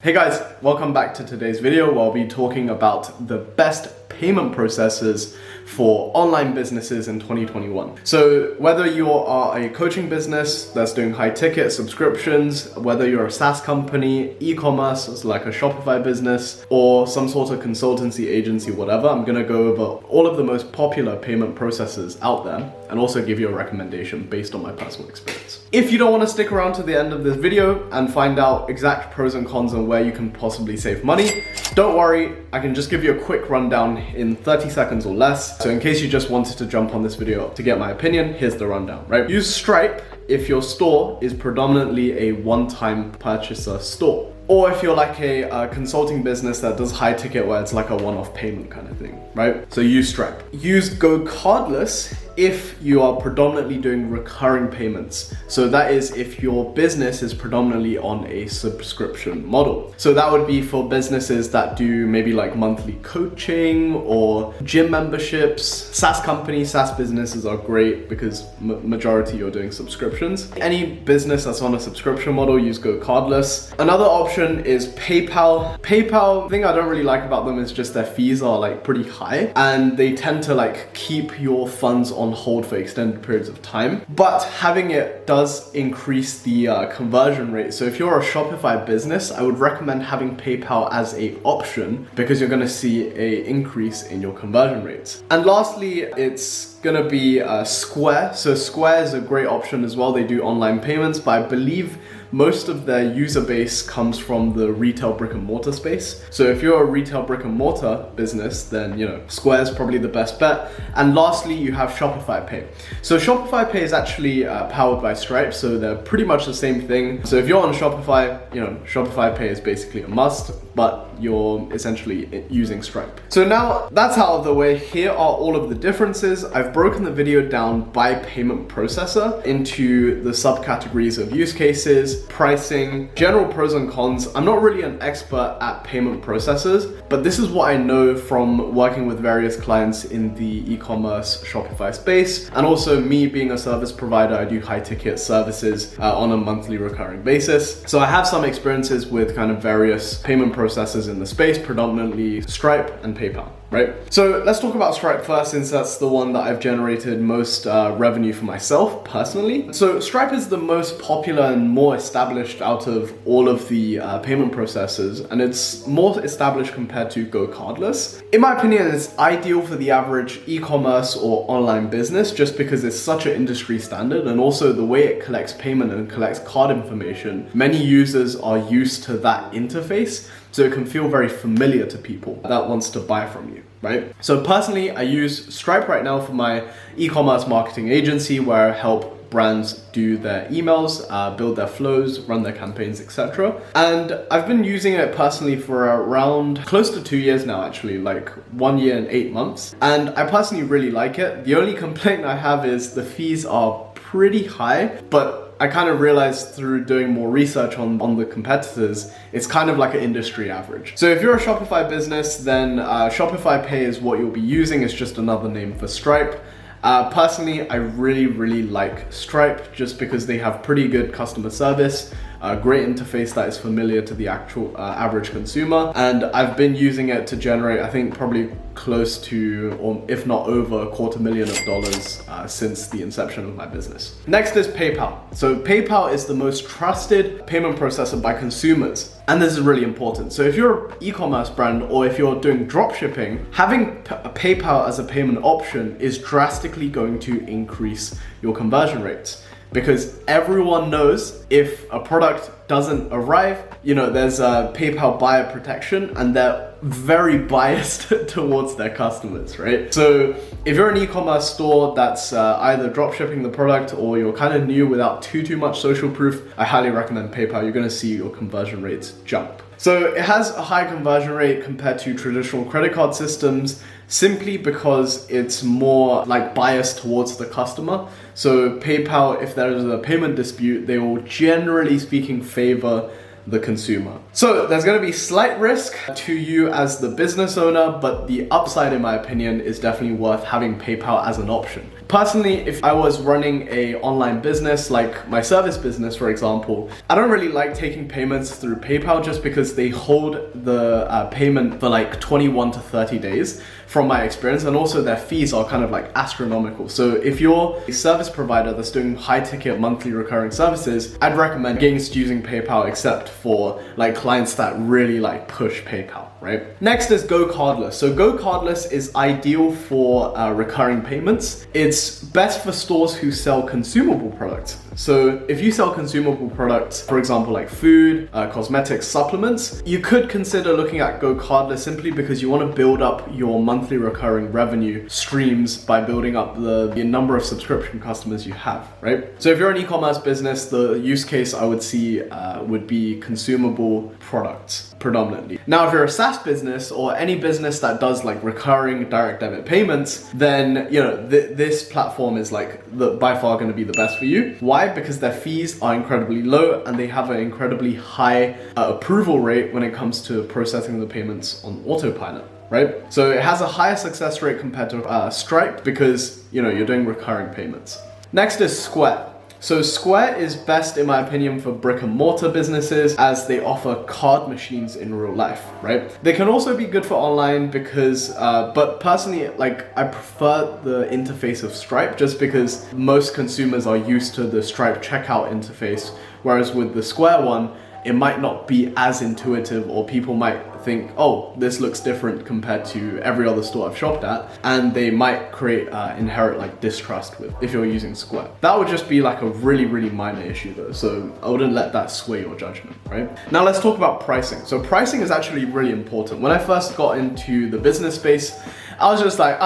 Hey guys, welcome back to today's video where I'll be talking about the best payment processes for online businesses in 2021. So whether you are a coaching business that's doing high ticket subscriptions, whether you're a SaaS company, e-commerce like a Shopify business, or some sort of consultancy agency, whatever, I'm gonna go over all of the most popular payment processes out there and also give you a recommendation based on my personal experience. If you don't want to stick around to the end of this video and find out exact pros and cons and where you can possibly save money, don't worry, I can just give you a quick rundown in 30 seconds or less. So in case you just wanted to jump on this video to get my opinion, here's the rundown, right? Use Stripe if your store is predominantly a one-time purchaser store. Or if you're like a consulting business that does high ticket where it's like a one-off payment kind of thing, right? So use Stripe. Use GoCardless if you are predominantly doing recurring payments. So that is if your business is predominantly on a subscription model. So that would be for businesses that do maybe like monthly coaching or gym memberships. SaaS companies, SaaS businesses are great because majority you're doing subscriptions. Any business that's on a subscription model, use GoCardless. Another option is PayPal. PayPal, the thing I don't really like about them is just their fees are like pretty high and they tend to like keep your funds on hold for extended periods of time, but having it does increase the conversion rate. So if you're a Shopify business, I would recommend having PayPal as a option because you're going to see a increase in your conversion rates. And lastly, it's gonna be Square. So Square is a great option as well. They do online payments, but I believe most of their user base comes from the retail brick and mortar space. So if you're a retail brick and mortar business, then Square is probably the best bet. And lastly, you have Shopify Pay. So Shopify Pay is actually powered by Stripe, so they're pretty much the same thing. So if you're on Shopify, Shopify Pay is basically a must, but you're essentially using Stripe. So now that's out of the way, here are all of the differences. I've broken the video down by payment processor into the subcategories of use cases, pricing, general pros and cons. I'm not really an expert at payment processors, but this is what I know from working with various clients in the e-commerce Shopify space. And also me being a service provider, I do high ticket services on a monthly recurring basis. So I have some experiences with kind of various payment processors in the space, predominantly Stripe and PayPal. Right? So let's talk about Stripe first, since that's the one that I've generated most revenue for myself personally. So Stripe is the most popular and more established out of all of the payment processors, and it's more established compared to GoCardless. In my opinion, it's ideal for the average e-commerce or online business just because it's such an industry standard, and also the way it collects payment and collects card information. Many users are used to that interface, so it can feel very familiar to people that wants to buy from you, right? So personally, I use Stripe right now for my e-commerce marketing agency where I help brands do their emails, build their flows, run their campaigns, etc. And I've been using it personally for around close to 2 years now, actually, like 1 year and 8 months. And I personally really like it. The only complaint I have is the fees are pretty high, but I kind of realized through doing more research on the competitors, it's kind of like an industry average. So if you're a Shopify business, then Shopify Pay is what you'll be using. It's just another name for Stripe. Personally, I really like Stripe just because they have pretty good customer service, a great interface that is familiar to the actual average consumer. And I've been using it to generate, I think, probably close to, or if not over, $250,000 since the inception of my business. Next is PayPal. So PayPal is the most trusted payment processor by consumers. And this is really important. So if you're an e-commerce brand or if you're doing drop shipping, having PayPal as a payment option is drastically going to increase your conversion rates. Because everyone knows if a product doesn't arrive, there's a PayPal buyer protection and they're very biased towards their customers, right? So if you're an e-commerce store that's either drop shipping the product or you're kind of new without too much social proof, I highly recommend PayPal. You're gonna see your conversion rates jump. So it has a high conversion rate compared to traditional credit card systems simply because it's more like biased towards the customer. So PayPal, if there is a payment dispute, they will generally speaking favor the consumer. So there's going to be slight risk to you as the business owner, but the upside in my opinion is definitely worth having PayPal as an option. Personally, if I was running a online business, like my service business, for example, I don't really like taking payments through PayPal just because they hold the payment for like 21 to 30 days from my experience, and also their fees are kind of like astronomical. So if you're a service provider that's doing high ticket monthly recurring services, I'd recommend against using PayPal except for like clients that really like push PayPal, right? Next is GoCardless. So GoCardless is ideal for recurring payments. It's best for stores who sell consumable products. So if you sell consumable products, for example, like food, cosmetics, supplements, you could consider looking at GoCardless simply because you want to build up your monthly recurring revenue streams by building up the number of subscription customers you have, right? So if you're an e-commerce business, the use case I would see would be consumable products predominantly. Now, if you're a SaaS business or any business that does like recurring direct debit payments, then this platform is like by far going to be the best for you. Why? Because their fees are incredibly low and they have an incredibly high approval rate when it comes to processing the payments on autopilot, right? So it has a higher success rate compared to Stripe because you're doing recurring payments. Next is Square. So Square is best, in my opinion, for brick and mortar businesses as they offer card machines in real life, right? They can also be good for online because, but personally, like I prefer the interface of Stripe just because most consumers are used to the Stripe checkout interface, whereas with the Square one, it might not be as intuitive, or people might think, oh, this looks different compared to every other store I've shopped at, and they might create inherent like distrust with if you're using Square. That would just be like a really, really minor issue though, so I wouldn't let that sway your judgment, right? Now let's talk about pricing. So pricing is actually really important. When I first got into the business space, I was just like,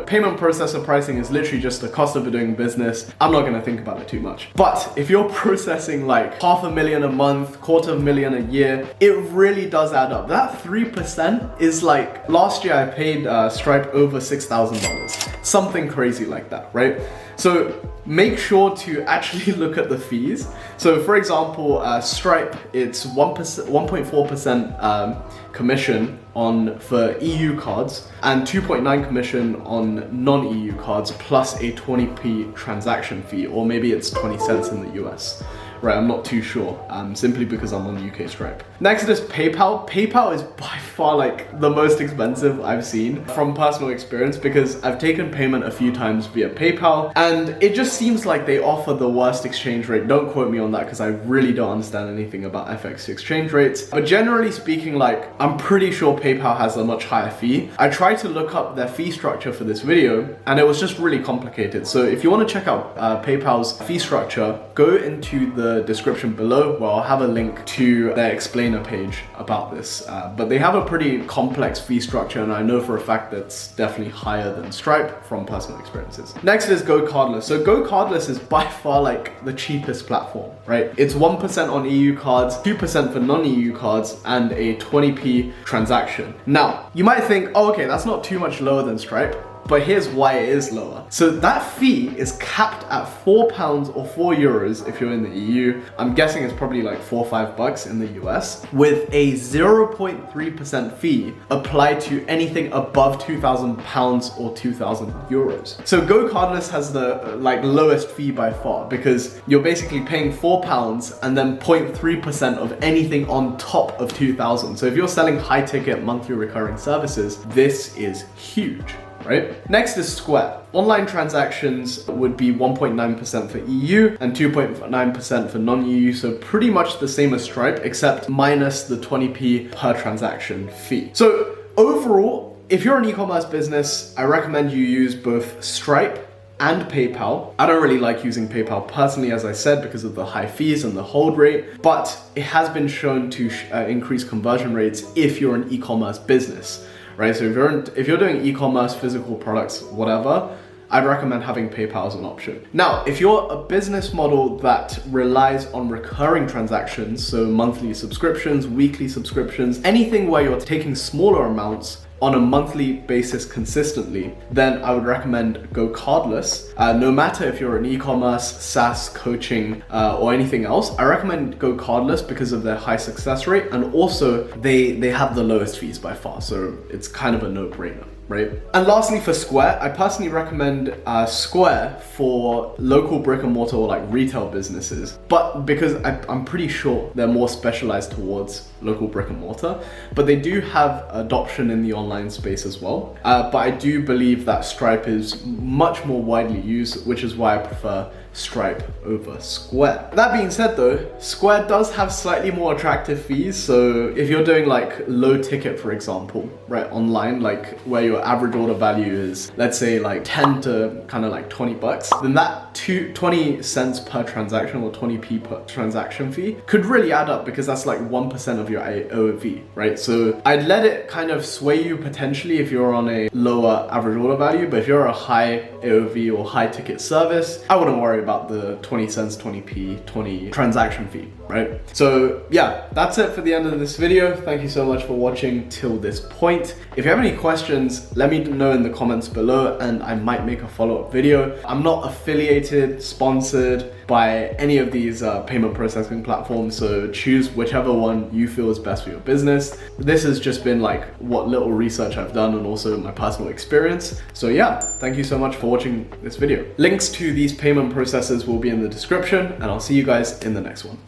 payment processor pricing is literally just the cost of doing business. I'm not gonna think about it too much. But if you're processing like $500,000 a month, $250,000 a year, it really does add up. That 3% is like, last year I paid Stripe over $6,000. Something crazy like that, right? So make sure to actually look at the fees. So for example, Stripe, it's 1.4% commission for EU cards and 2.9 commission on non-EU cards plus a 20p transaction fee, or maybe it's 20 cents in the US. Right, I'm not too sure, simply because I'm on UK Stripe. Next is PayPal. PayPal is by far like the most expensive I've seen from personal experience because I've taken payment a few times via PayPal and it just seems like they offer the worst exchange rate. Don't quote me on that because I really don't understand anything about FX exchange rates. But generally speaking, like I'm pretty sure PayPal has a much higher fee. I tried to look up their fee structure for this video and it was just really complicated. So if you want to check out PayPal's fee structure, go into the description below where I'll have a link to their explainer page about this. But they have a pretty complex fee structure and I know for a fact that's definitely higher than Stripe from personal experiences. Next is GoCardless. So GoCardless is by far like the cheapest platform, right? It's 1% on EU cards, 2% for non-EU cards, and a 20p transaction. Now, you might think, oh, okay, that's not too much lower than Stripe. But here's why it is lower. So that fee is capped at £4 or €4 if you're in the EU. I'm guessing it's probably like $4 or $5 in the US, with a 0.3% fee applied to anything above £2,000 or €2,000. So GoCardless has the lowest fee by far because you're basically paying £4 and then 0.3% of anything on top of 2,000. So if you're selling high ticket monthly recurring services, this is huge. Right? Next is Square. Online transactions would be 1.9% for EU and 2.9% for non-EU, so pretty much the same as Stripe, except minus the 20p per transaction fee. So overall, if you're an e-commerce business, I recommend you use both Stripe and PayPal. I don't really like using PayPal personally, as I said, because of the high fees and the hold rate, but it has been shown to increase conversion rates if you're an e-commerce business. Right, so if you're doing e-commerce, physical products, whatever, I'd recommend having PayPal as an option. Now, if you're a business model that relies on recurring transactions, so monthly subscriptions, weekly subscriptions, anything where you're taking smaller amounts on a monthly basis consistently, then I would recommend GoCardless. No matter if you're an e-commerce, SaaS, coaching, or anything else, I recommend GoCardless because of their high success rate, and also they have the lowest fees by far, so it's kind of a no-brainer. right? And lastly, for Square, I personally recommend Square for local brick and mortar or like retail businesses, but because I'm pretty sure they're more specialized towards local brick and mortar, but they do have adoption in the online space as well. But I do believe that Stripe is much more widely used, which is why I prefer Stripe over Square. That being said though, Square does have slightly more attractive fees. So if you're doing like low ticket, for example, right, online, like where your average order value is, let's say like 10 to kind of like 20 bucks, then that 20 cents per transaction or 20p per transaction fee could really add up, because that's like 1% of your AOV, right? So I'd let it kind of sway you potentially if you're on a lower average order value, but if you're a high AOV or high ticket service, I wouldn't worry about the 20 cents, 20p, 20 transaction fee, right? So yeah, that's it for the end of this video. Thank you so much for watching till this point. If you have any questions, let me know in the comments below and I might make a follow-up video. I'm not affiliated, sponsored by any of these payment processing platforms, so choose whichever one you feel is best for your business. This has just been like what little research I've done and also my personal experience. So yeah, thank you so much for watching this video. Links to these payment processes will be in the description, and I'll see you guys in the next one.